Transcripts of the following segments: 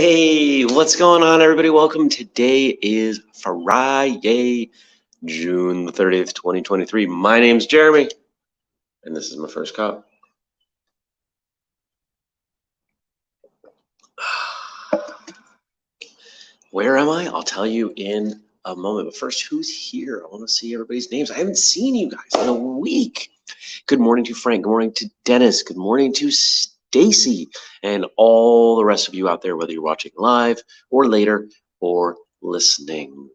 Hey, what's going on, everybody? Welcome. Today is Friday, June the 30th, 2023. My name's Jeremy, and this is my first cup. Where am I? I'll tell you in a moment. But first, who's here? I want to see everybody's names. I haven't seen you guys in a week. Good morning to Frank. Good morning to Dennis. Good morning to Stacy, and all the rest of you out there, whether you're watching live or later or listening.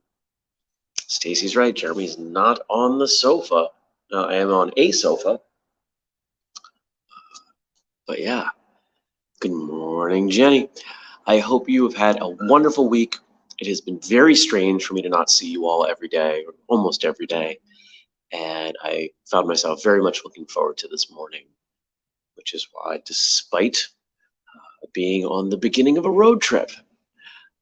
Stacy's right. Jeremy's not on the sofa. I am on a sofa. But yeah, good morning, Jenny. I hope you have had a wonderful week. It has been very strange for me to not see you all every day, or almost every day. And I found myself very much looking forward to this morning, which is why, despite being on the beginning of a road trip,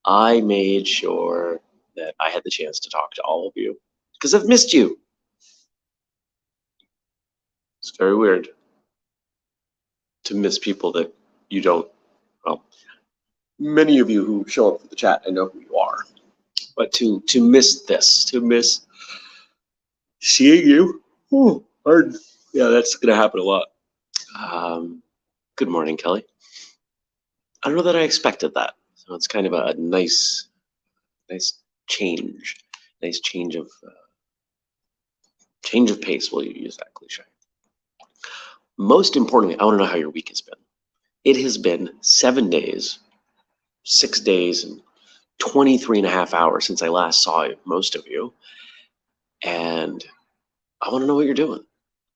I made sure that I had the chance to talk to all of you because I've missed you. It's very weird to miss people that you don't, well, many of you who show up for the chat, I know who you are. But to miss this, to miss seeing you, pardon. Yeah, that's going to happen a lot. Good morning, Kelly. I don't know that I expected that. So it's kind of a nice change. Nice change of pace. We'll use that cliche. Most importantly, I want to know how your week has been. It has been 7 days, 6 days, and 23 and a half hours since I last saw most of you. And I want to know what you're doing.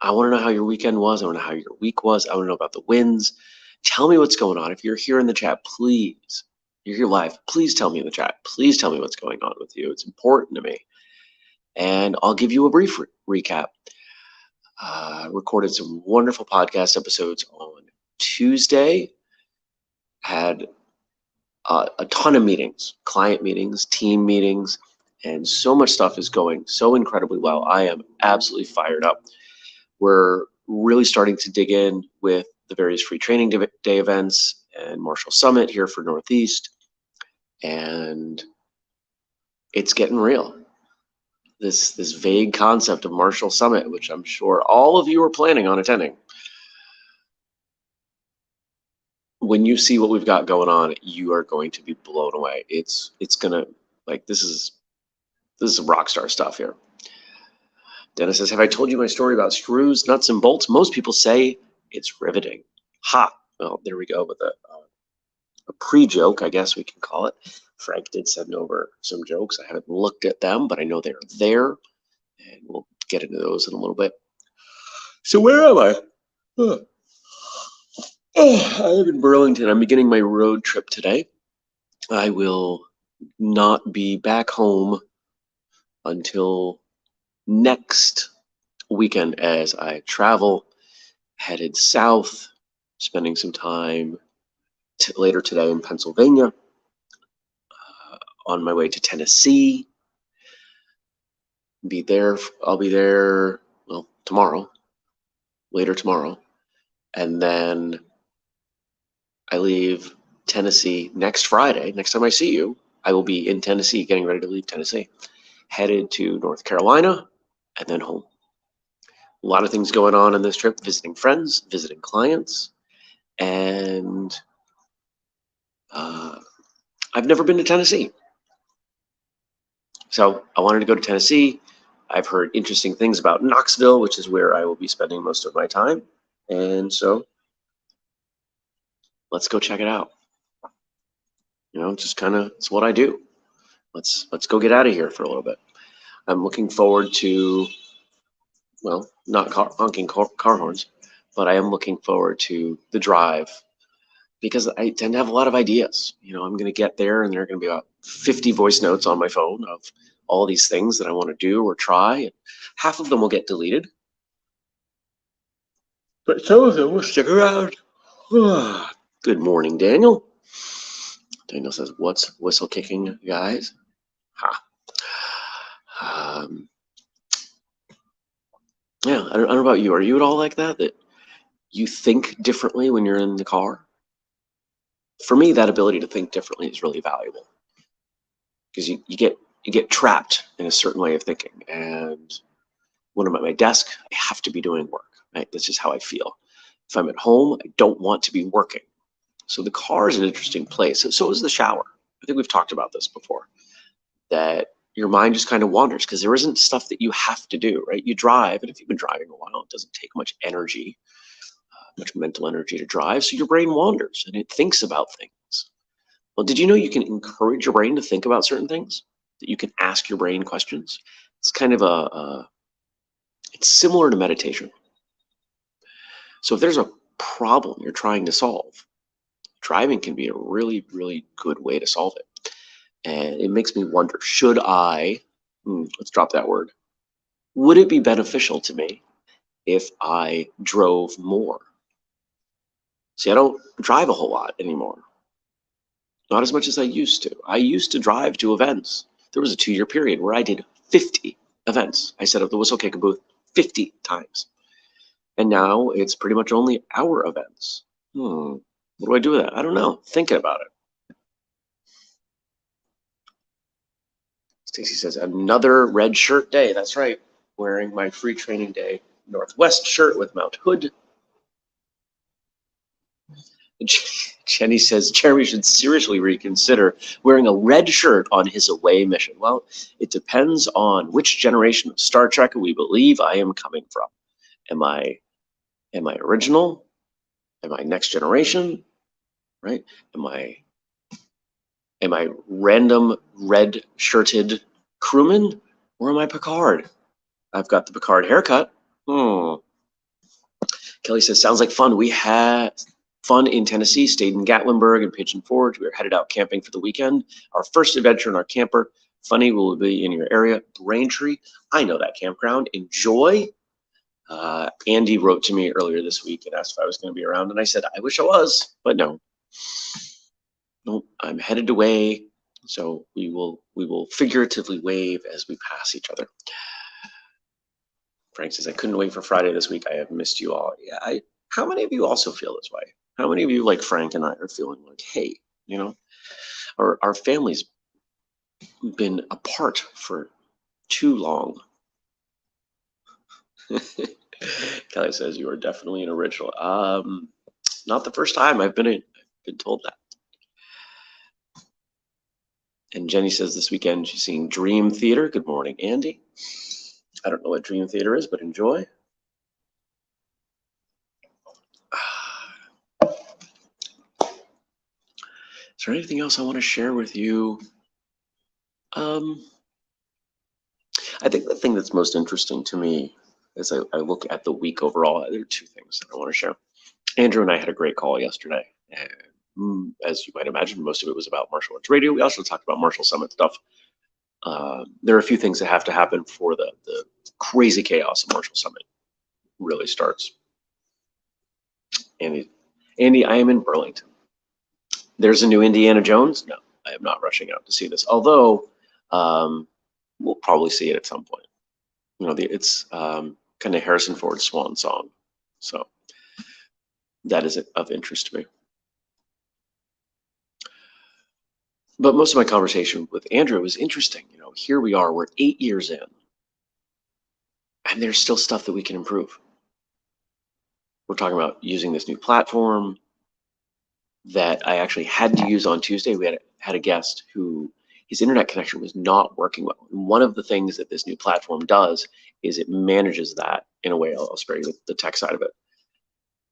I want to know how your weekend was. I want to know how your week was. I want to know about the wins. Tell me what's going on. If you're here in the chat, please, you're here live, please tell me in the chat. Please tell me what's going on with you. It's important to me. And I'll give you a brief recap. Recorded some wonderful podcast episodes on Tuesday. Had a ton of meetings, client meetings, team meetings, and so much stuff is going so incredibly well. I am absolutely fired up. We're really starting to dig in with the various free training day events and Marshall Summit here for Northeast, and it's getting real. This vague concept of Marshall Summit, which I'm sure all of you are planning on attending. When you see what we've got going on, you are going to be blown away. It's gonna, like, this is some rock star stuff here. Dennis says, have I told you my story about screws, nuts, and bolts? Most people say it's riveting. Ha! Well, there we go with a pre-joke, I guess we can call it. Frank did send over some jokes. I haven't looked at them, but I know they're there, and we'll get into those in a little bit. So where am I? I live in Burlington. I'm beginning my road trip today. I will not be back home until next weekend as I travel, headed south, spending some time later today in Pennsylvania, on my way to Tennessee. I'll be there, well, later tomorrow. And then I leave Tennessee next Friday. Next time I see you, I will be in Tennessee, getting ready to leave Tennessee, headed to North Carolina, and then home. A lot of things going on in this trip, visiting friends, visiting clients, and I've never been to Tennessee. So I wanted to go to Tennessee. I've heard interesting things about Knoxville, which is where I will be spending most of my time. And so let's go check it out. You know, just kind of, it's what I do. Let's go get out of here for a little bit. I'm looking forward to, well, not honking car horns, but I am looking forward to the drive because I tend to have a lot of ideas. You know, I'm going to get there and there are going to be about 50 voice notes on my phone of all these things that I want to do or try. And half of them will get deleted, but some of them will stick around. Good morning, Daniel. Daniel says, what's whistle kicking, guys? Ha. Yeah, I don't know about you. Are you at all like that? That you think differently when you're in the car? For me, that ability to think differently is really valuable, because you get trapped in a certain way of thinking. And when I'm at my desk, I have to be doing work, right? That's just how I feel. If I'm at home, I don't want to be working. So the car is an interesting place. So is the shower. I think we've talked about this before, that your mind just kind of wanders because there isn't stuff that you have to do, right? You drive, and if you've been driving a while, it doesn't take much energy, much mental energy to drive. So your brain wanders and it thinks about things. Well, did you know you can encourage your brain to think about certain things? That you can ask your brain questions? It's kind of it's similar to meditation. So if there's a problem you're trying to solve, driving can be a really, really good way to solve it. And it makes me wonder, should I, let's drop that word, would it be beneficial to me if I drove more? See, I don't drive a whole lot anymore. Not as much as I used to. I used to drive to events. There was a 2-year period where I did 50 events. I set up the Whistle Kicker booth 50 times. And now it's pretty much only our events. What do I do with that? I don't know. Thinking about it. Stacy says, another red shirt day. That's right. Wearing my free training day Northwest shirt with Mount Hood. Jenny says Jeremy should seriously reconsider wearing a red shirt on his away mission. Well, it depends on which generation of Star Trek we believe I am coming from. Am I original? Am I next generation? Right? Am I random red shirted crewman, or am I Picard? I've got the Picard haircut. Kelly says, sounds like fun. We had fun in Tennessee, stayed in Gatlinburg and Pigeon Forge. We were headed out camping for the weekend. Our first adventure in our camper. Funny, will be in your area. Braintree. I know that campground. Enjoy. Andy wrote to me earlier this week and asked if I was going to be around, and I said, I wish I was, but no. Nope, I'm headed away. So we will figuratively wave as we pass each other. Frank says, I couldn't wait for Friday this week. I have missed you all. Yeah, how many of you also feel this way? How many of you, like Frank and I, are feeling like, hey, our family's been apart for too long? Kelly says, you are definitely an original. Not the first time I've been told that. And Jenny says this weekend she's seeing Dream Theater. Good morning, Andy. I don't know what Dream Theater is, but enjoy. Is there anything else I want to share with you? I think the thing that's most interesting to me as I look at the week overall, there are two things that I want to share. Andrew and I had a great call yesterday. And as you might imagine, most of it was about Martial Arts Radio. We also talked about Martial Summit stuff. There are a few things that have to happen before the crazy chaos of Martial Summit really starts. Andy, I am in Burlington. There's a new Indiana Jones. No, I am not rushing out to see this. Although we'll probably see it at some point. It's kind of Harrison Ford's swan song, so that is of interest to me. But most of my conversation with Andrew was interesting. Here we are, we're 8 years in, and there's still stuff that we can improve. We're talking about using this new platform that I actually had to use on Tuesday. We had a guest who his internet connection was not working well. And one of the things that this new platform does is it manages that in a way. I'll spare you the tech side of it.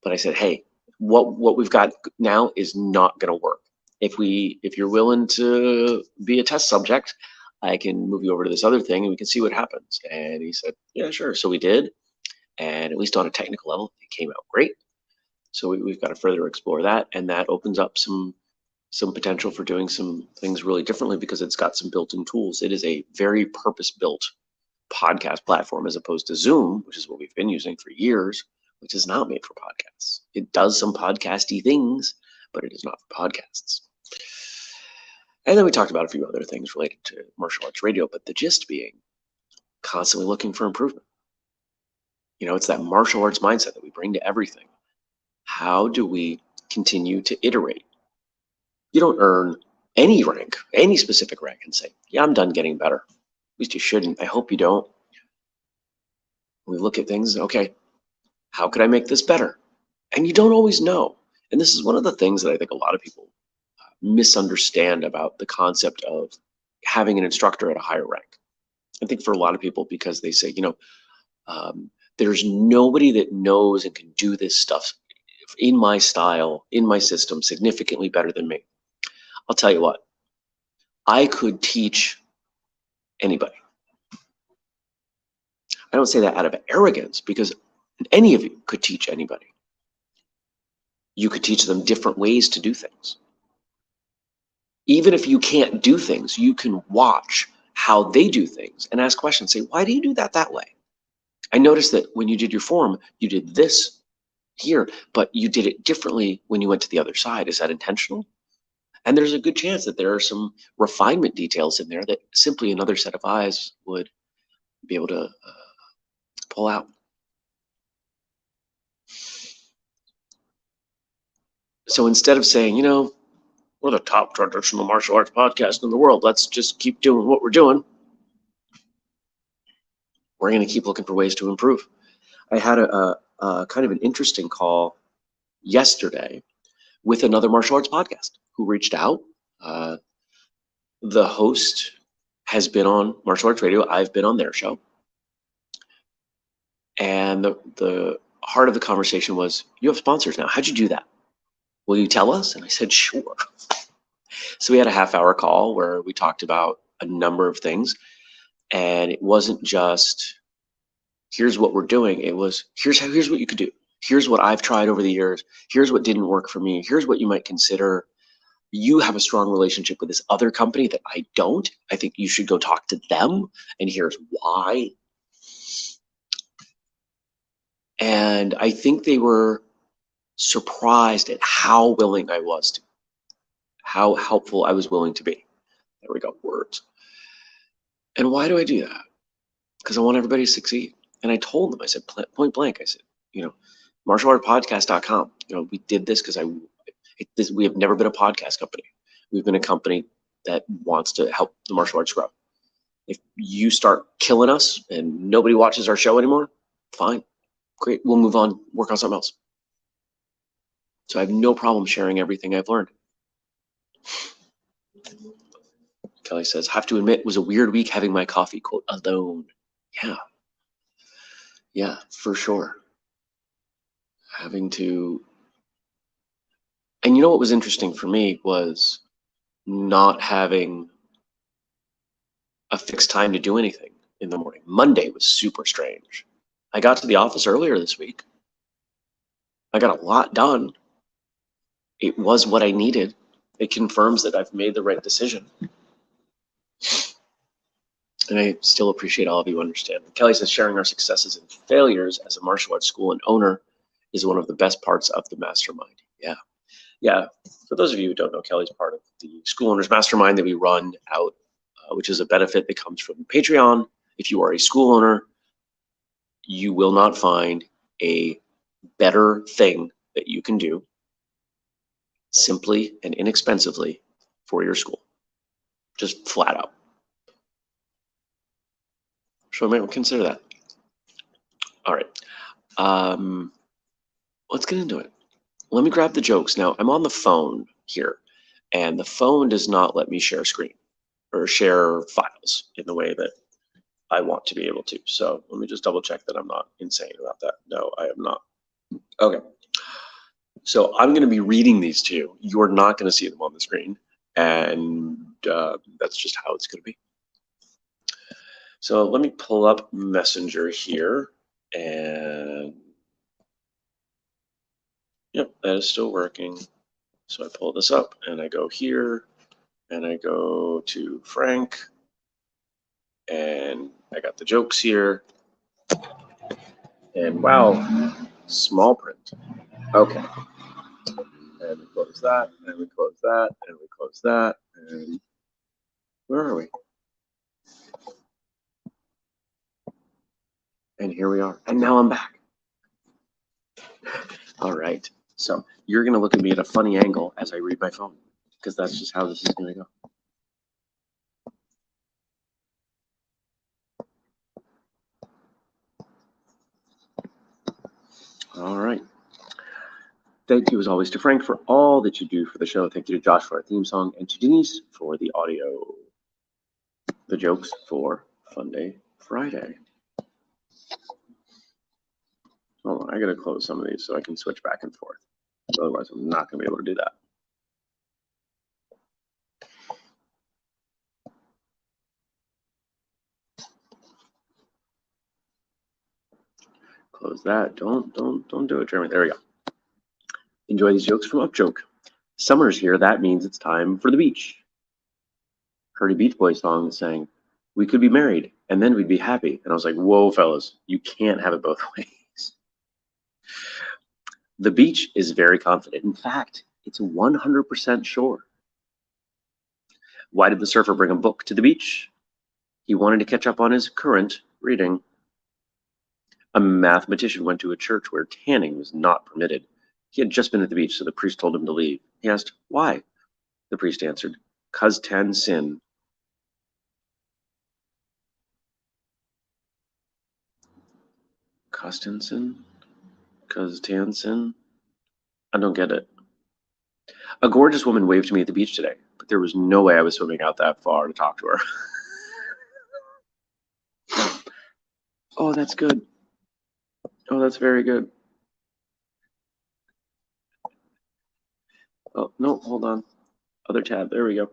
But I said, hey, what we've got now is not going to work. If you're willing to be a test subject, I can move you over to this other thing and we can see what happens. And he said, yeah, sure. So we did. And at least on a technical level, it came out great. So we've got to further explore that. And that opens up some potential for doing some things really differently because it's got some built-in tools. It is a very purpose-built podcast platform as opposed to Zoom, which is what we've been using for years, which is not made for podcasts. It does some podcasty things, but it is not for podcasts. And then we talked about a few other things related to Martial Arts Radio, but the gist being constantly looking for improvement. It's that martial arts mindset that we bring to everything. How do we continue to iterate? You don't earn any rank, any specific rank, and say, yeah, I'm done getting better. At least you shouldn't. I hope you don't. We look at things, okay, how could I make this better? And you don't always know. And this is one of the things that I think a lot of people misunderstand about the concept of having an instructor at a higher rank. I think for a lot of people, because they say, there's nobody that knows and can do this stuff in my style, in my system, significantly better than me. I'll tell you what, I could teach anybody. I don't say that out of arrogance, because any of you could teach anybody. You could teach them different ways to do things. Even if you can't do things, you can watch how they do things and ask questions. Say, why do you do that way? I noticed that when you did your form, you did this here, but you did it differently when you went to the other side. Is that intentional? And there's a good chance that there are some refinement details in there that simply another set of eyes would be able to pull out. So instead of saying, we're the top traditional martial arts podcast in the world, let's just keep doing what we're doing, we're going to keep looking for ways to improve. I had a kind of an interesting call yesterday with another martial arts podcast who reached out. The host has been on Martial Arts Radio. I've been on their show. And the heart of the conversation was, you have sponsors now. How'd you do that? Will you tell us? And I said, sure. So we had a half-hour call where we talked about a number of things. And it wasn't just, here's what we're doing. It was, here's what you could do. Here's what I've tried over the years. Here's what didn't work for me. Here's what you might consider. You have a strong relationship with this other company that I don't. I think you should go talk to them, and here's why. And I think they were surprised at how willing I was to, how helpful I was willing to be. There we go, words. And why do I do that? Because I want everybody to succeed. And I told them, I said, point blank, I said, martialartpodcast.com. We did this because we have never been a podcast company. We've been a company that wants to help the martial arts grow. If you start killing us and nobody watches our show anymore, fine, great, we'll move on, work on something else. So I have no problem sharing everything I've learned. Kelly says, have to admit, it was a weird week having my coffee, quote, alone. Yeah, for sure. Having to, and what was interesting for me was not having a fixed time to do anything in the morning. Monday was super strange. I got to the office earlier this week. I got a lot done. It was what I needed. It confirms that I've made the right decision. And I still appreciate all of you understanding. Kelly says, sharing our successes and failures as a martial arts school and owner is one of the best parts of the mastermind. Yeah. For those of you who don't know, Kelly's part of the School Owners Mastermind that we run out, which is a benefit that comes from Patreon. If you are a school owner, you will not find a better thing that you can do simply and inexpensively for your school. Just flat out. So I might consider that. All right. Let's get into it. Let me grab the jokes. Now, I'm on the phone here, and the phone does not let me share screen or share files in the way that I want to be able to. So let me just double check that I'm not insane about that. No, I am not. Okay. So I'm going to be reading these to you. You're not going to see them on the screen, and that's just how it's going to be. So let me pull up Messenger here, and yep, that is still working. So I pull this up and I go here and I go to Frank and I got the jokes here. And wow, small print. Okay. And we close that, and we close that, and we close that. And where are we? And here we are. And now I'm back. All right. So you're going to look at me at a funny angle as I read my phone. because that's just how this is going to go. All right. Thank you, as always, to Frank for all that you do for the show. Thank you to Josh for our theme song, and to Denise for the audio. The jokes for Fun Day Friday. Hold on, I gotta close some of these so I can switch back and forth. Otherwise, I'm not gonna be able to do that. Close that. Don't do it, Jeremy. There we go. Enjoy these jokes from Upjoke. Summer's here. That means it's time for the beach. Heard a Beach Boys song saying, "We could be married and then we'd be happy." And I was like, whoa, fellas, you can't have it both ways. The beach is very confident. In fact, it's 100% sure. Why did the surfer bring a book to the beach? He wanted to catch up on his current reading. A mathematician went to a church where tanning was not permitted. He had just been at the beach, so the priest told him to leave. He asked, "Why?" The priest answered, "'Cause tan sin." Costenson? 'Cause tan sin? I don't get it. A gorgeous woman waved to me at the beach today, but there was no way I was swimming out that far to talk to her. Oh, that's good. Oh, that's very good. Oh, no, hold on. Other tab. There we go.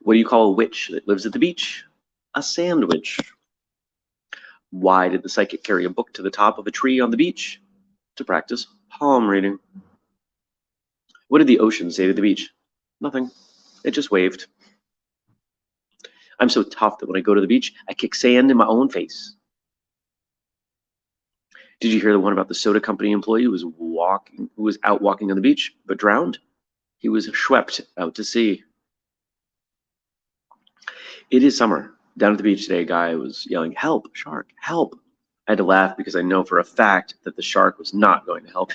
What do you call a witch that lives at the beach? A sandwich. Why did the psychic carry a book to the top of a tree on the beach? To practice palm reading. What did the ocean say to the beach? Nothing. It just waved. I'm so tough that when I go to the beach, I kick sand in my own face. Did you hear the one about the soda company employee who was out walking on the beach but drowned? He was swept out to sea. It is summer. Down at the beach today, a guy was yelling, "Help, shark, help." I had to laugh because I know for a fact that the shark was not going to help.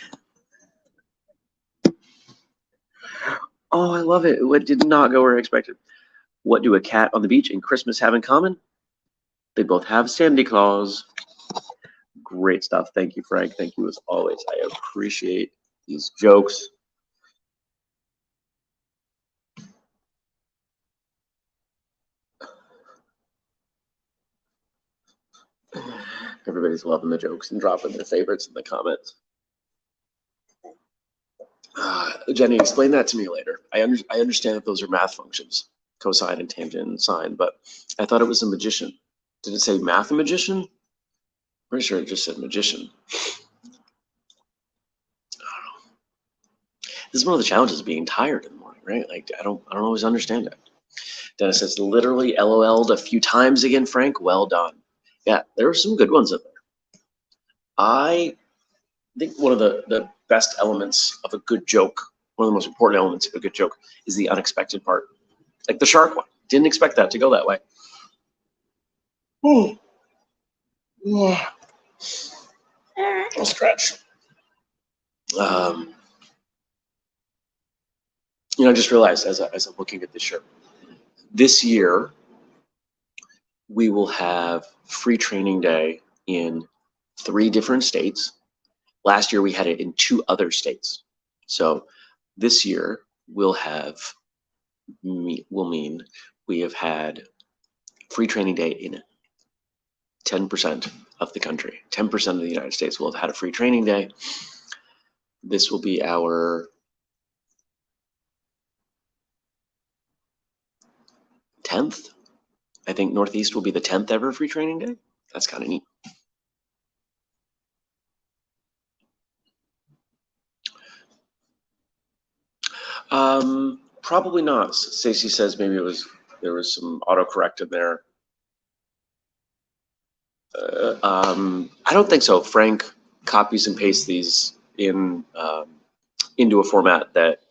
Oh, I love it. It did not go where I expected. What do a cat on the beach and Christmas have in common? They both have Sandy Claus. Great stuff. Thank you, Frank. Thank you as always. I appreciate these jokes. Everybody's loving the jokes and dropping their favorites in the comments. Jenny, explain that to me later. I understand that those are math functions, cosine and tangent and sine, but I thought it was a magician. Did it say mathematician? Pretty sure it just said magician. I don't know. This is one of the challenges of being tired in the morning, right? Like I don't always understand it. Dennis says literally LOL'd a few times again, Frank. Well done. Yeah, there are some good ones up there. I think one of the best elements of a good joke, one of the most important elements of a good joke, is the unexpected part. Like the shark one. Didn't expect that to go that way. Oh. Yeah. I'll stretch. I just realized as I'm looking at this shirt, this year we will have free training day in 3 different states. Last year we had it in 2 other states. So this year will mean we have had free training day in 10% of the country. 10% of the United States will have had a free training day. This will be our 10th. I think Northeast will be the 10th ever free training day. That's kind of neat. Probably not. Stacey says maybe there was some autocorrect in there. I don't think so. Frank copies and pastes these into a format that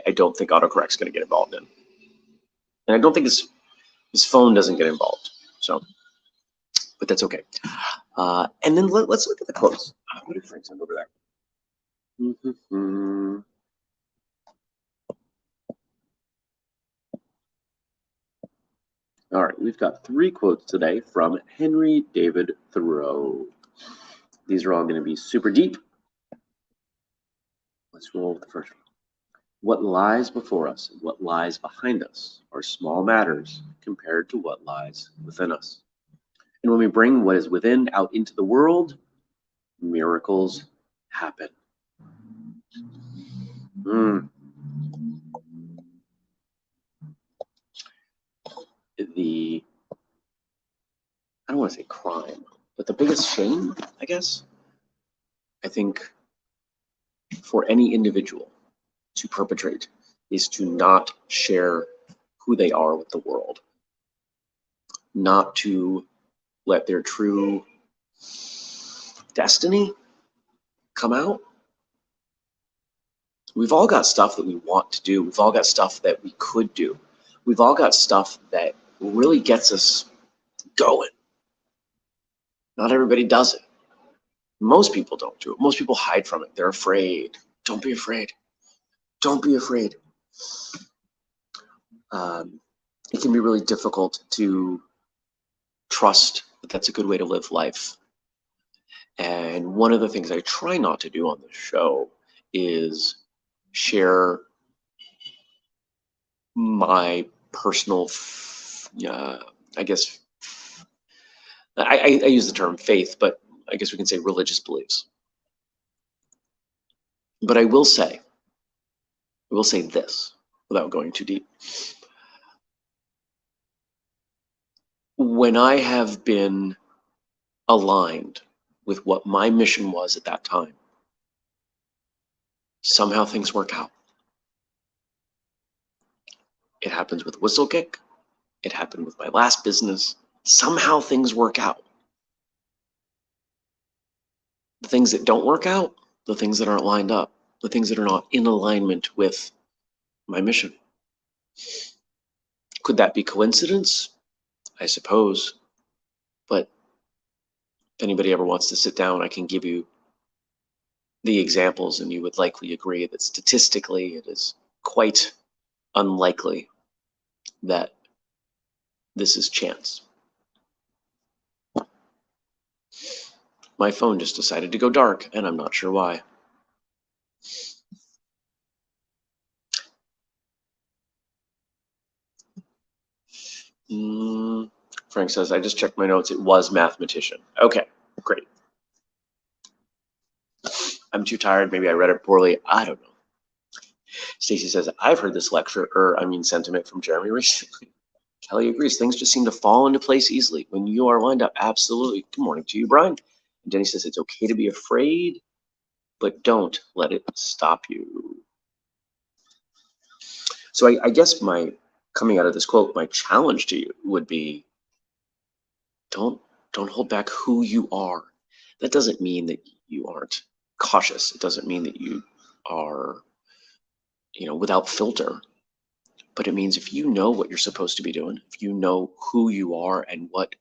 I don't think autocorrect's going to get involved in, and I don't think his phone doesn't get involved. So, but that's okay. And then let's look at the quotes. What did Frank send over there? All right, we've got 3 quotes today from Henry David Thoreau. These are all going to be super deep. Let's roll with the first one. What lies before us and what lies behind us are small matters compared to what lies within us. And when we bring what is within out into the world, miracles happen. I don't want to say crime, but the biggest shame, I guess, I think, for any individual to perpetrate is to not share who they are with the world, not to let their true destiny come out. We've all got stuff that we want to do. We've all got stuff that we could do. We've all got stuff that really gets us going. Not everybody does it. Most people don't do it. Most people hide from it. They're afraid. Don't be afraid. Don't be afraid. It can be really difficult to trust that that's a good way to live life. And one of the things I try not to do on the show is share my personal, I guess, I use the term faith, but I guess we can say religious beliefs. But I will say this without going too deep. When I have been aligned with what my mission was at that time, somehow things work out. It happens with Whistlekick. It happened with my last business. Somehow things work out. The things that don't work out, the things that aren't lined up, the things that are not in alignment with my mission. Could that be coincidence? I suppose. But if anybody ever wants to sit down, I can give you the examples, and you would likely agree that statistically it is quite unlikely that this is chance. My phone just decided to go dark, and I'm not sure why. Frank says, I just checked my notes. It was mathematician. Okay, great. I'm too tired. Maybe I read it poorly. I don't know. Stacy says, I've heard this sentiment from Jeremy recently. Kelly agrees. Things just seem to fall into place easily when you are lined up. Absolutely. Good morning to you, Brian. And Denny says, it's okay to be afraid, but don't let it stop you. So I guess coming out of this quote, my challenge to you would be, don't hold back who you are. That doesn't mean that you aren't cautious. It doesn't mean that you are, without filter. But it means if you know what you're supposed to be doing, if you know who you are and what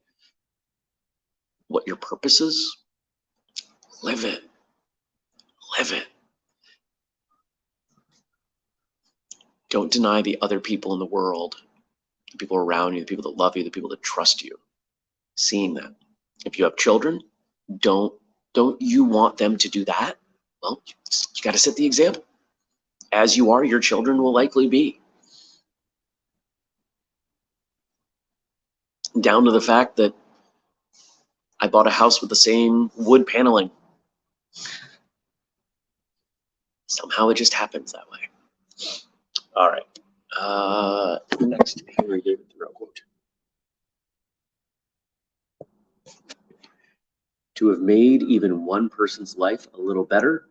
your purpose is, live it. Live it. Don't deny the other people in the world, the people around you, the people that love you, the people that trust you. Seeing that. If you have children, don't you want them to do that? Well, you got to set the example. As you are, your children will likely be. Down to the fact that I bought a house with the same wood paneling. Somehow it just happens that way. All right. Next, Henry David Thoreau quote. To have made even one person's life a little better,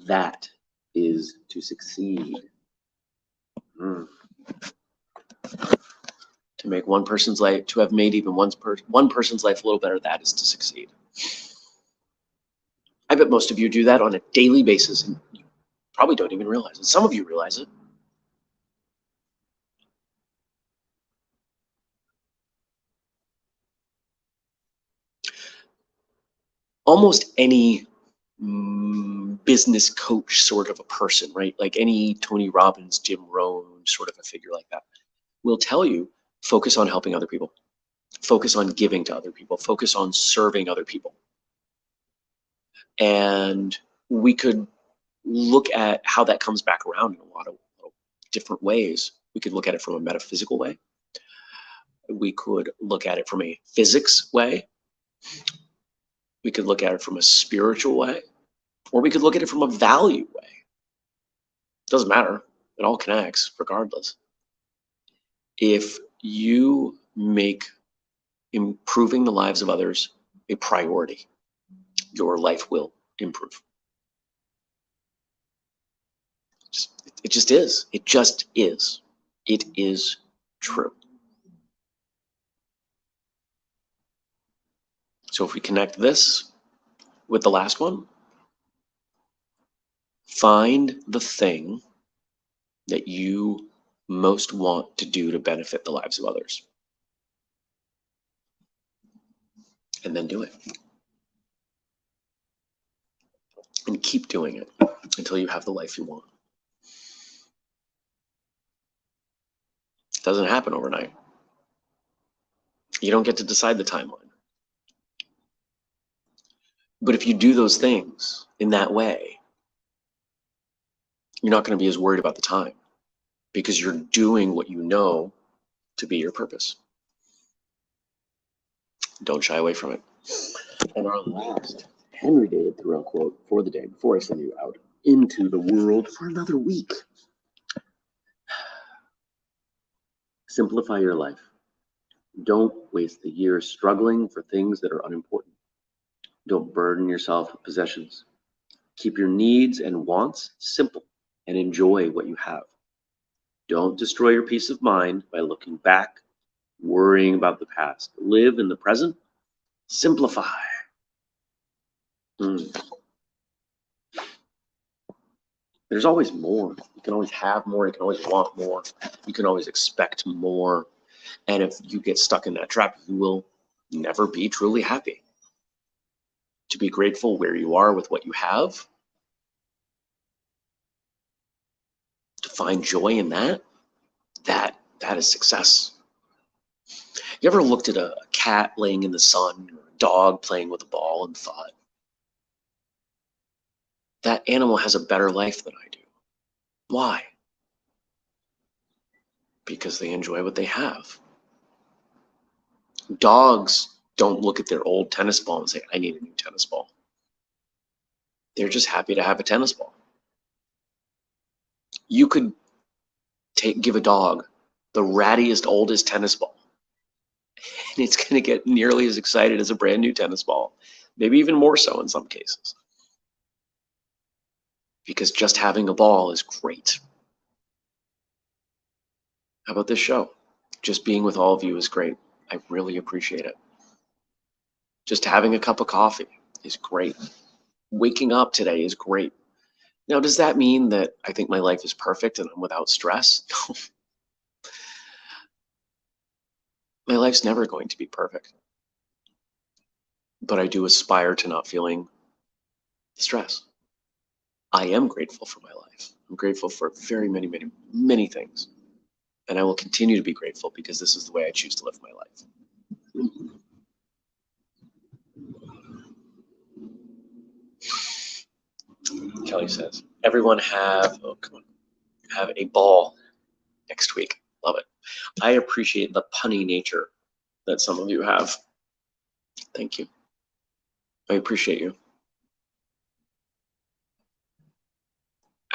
that is to succeed. To make one person's life, to have made even one person's life a little better, that is to succeed. I bet most of you do that on a daily basis, and you probably don't even realize it. Some of you realize it. Almost any business coach sort of a person, right? Like any Tony Robbins, Jim Rohn sort of a figure like that will tell you, focus on helping other people, focus on giving to other people, focus on serving other people. And we could look at how that comes back around in a lot of different ways. We could look at it from a metaphysical way. We could look at it from a physics way. We could look at it from a spiritual way, or we could look at it from a value way. Doesn't matter. It all connects regardless. If you make improving the lives of others a priority, your life will improve. It just is. It just is. It is true. So if we connect this with the last one, find the thing that you most want to do to benefit the lives of others. And then do it. And keep doing it until you have the life you want. It doesn't happen overnight. You don't get to decide the timeline. But if you do those things in that way, you're not going to be as worried about the time because you're doing what you know to be your purpose. Don't shy away from it. And our last Henry David Thoreau quote for the day before I send you out into the world for another week. Simplify your life. Don't waste the years struggling for things that are unimportant. Don't burden yourself with possessions. Keep your needs and wants simple and enjoy what you have. Don't destroy your peace of mind by looking back, worrying about the past. Live in the present. Simplify. There's always more. You can always have more. You can always want more. You can always expect more. And if you get stuck in that trap, you will never be truly happy. To be grateful where you are with what you have, to find joy in that is success. You ever looked at a cat laying in the sun or a dog playing with a ball and thought, that animal has a better life than I do? Why? Because they enjoy what they have. Dogs don't look at their old tennis ball and say, I need a new tennis ball. They're just happy to have a tennis ball. You could give a dog the rattiest, oldest tennis ball, and it's going to get nearly as excited as a brand new tennis ball, maybe even more so in some cases. Because just having a ball is great. How about this show? Just being with all of you is great. I really appreciate it. Just having a cup of coffee is great. Waking up today is great. Now, does that mean that I think my life is perfect and I'm without stress? No. My life's never going to be perfect. But I do aspire to not feeling stress. I am grateful for my life. I'm grateful for very many, many, many things. And I will continue to be grateful because this is the way I choose to live my life. Kelly says, everyone have a ball next week. Love it. I appreciate the punny nature that some of you have. Thank you. I appreciate you.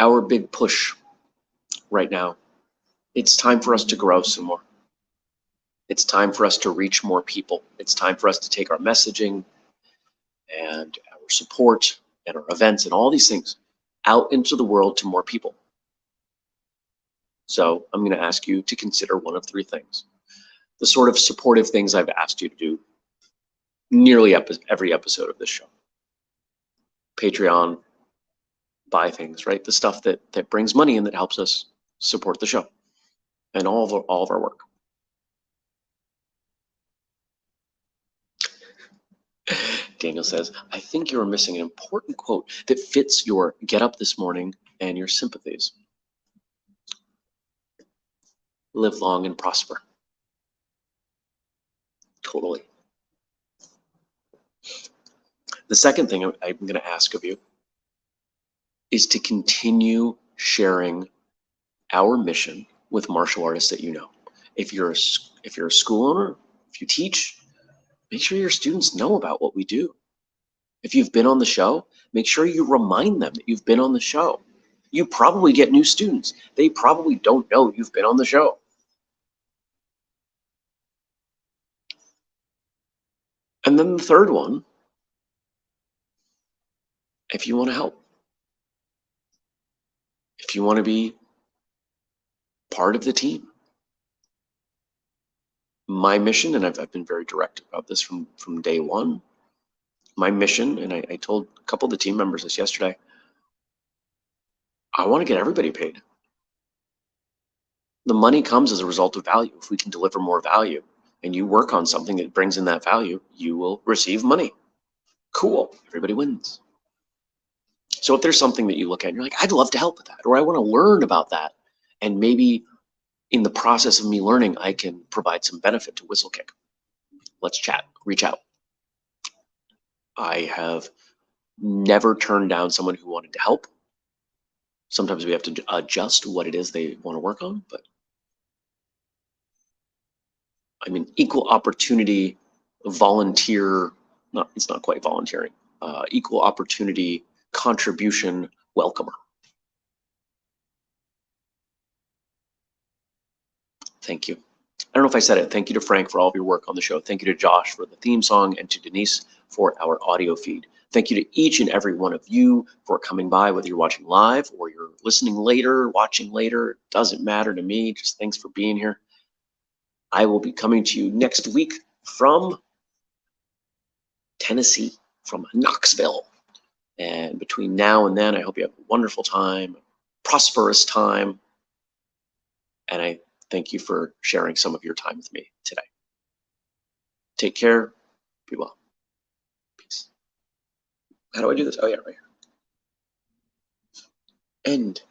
Our big push right now, it's time for us to grow some more. It's time for us to reach more people. It's time for us to take our messaging and our support and our events and all these things out into the world to more people. So I'm going to ask you to consider one of three things. The sort of supportive things I've asked you to do nearly every episode of this show. Patreon, buy things, right? The stuff that brings money and that helps us support the show and all of our work. Daniel says, I think you're missing an important quote that fits your get up this morning and your sympathies. Live long and prosper. Totally. The second thing I'm going to ask of you is to continue sharing our mission with martial artists that you know. If you're a school owner, if you teach, make sure your students know about what we do. If you've been on the show, make sure you remind them that you've been on the show. You probably get new students. They probably don't know you've been on the show. And then the third one, if you want to help, if you want to be part of the team. My mission, and I've been very direct about this from day one, my mission, and I told a couple of the team members this yesterday, I want to get everybody paid. The money comes as a result of value. If we can deliver more value and you work on something that brings in that value, you will receive money. Cool, everybody wins. So if there's something that you look at and you're like, I'd love to help with that, or I want to learn about that, and maybe in the process of me learning, I can provide some benefit to Whistlekick, let's chat, reach out. I have never turned down someone who wanted to help. Sometimes we have to adjust what it is they want to work on, but I mean, equal opportunity, volunteer, it's not quite volunteering, equal opportunity, contribution, welcomer. Thank you. I don't know if I said it. Thank you to Frank for all of your work on the show. Thank you to Josh for the theme song and to Denise for our audio feed. Thank you to each and every one of you for coming by, whether you're watching live or you're listening later, watching later. It doesn't matter to me. Just thanks for being here. I will be coming to you next week from Tennessee, from Knoxville. And between now and then, I hope you have a wonderful time, a prosperous time. And I thank you for sharing some of your time with me today. Take care. Be well. Peace. How do I do this? Oh, yeah, right here. End.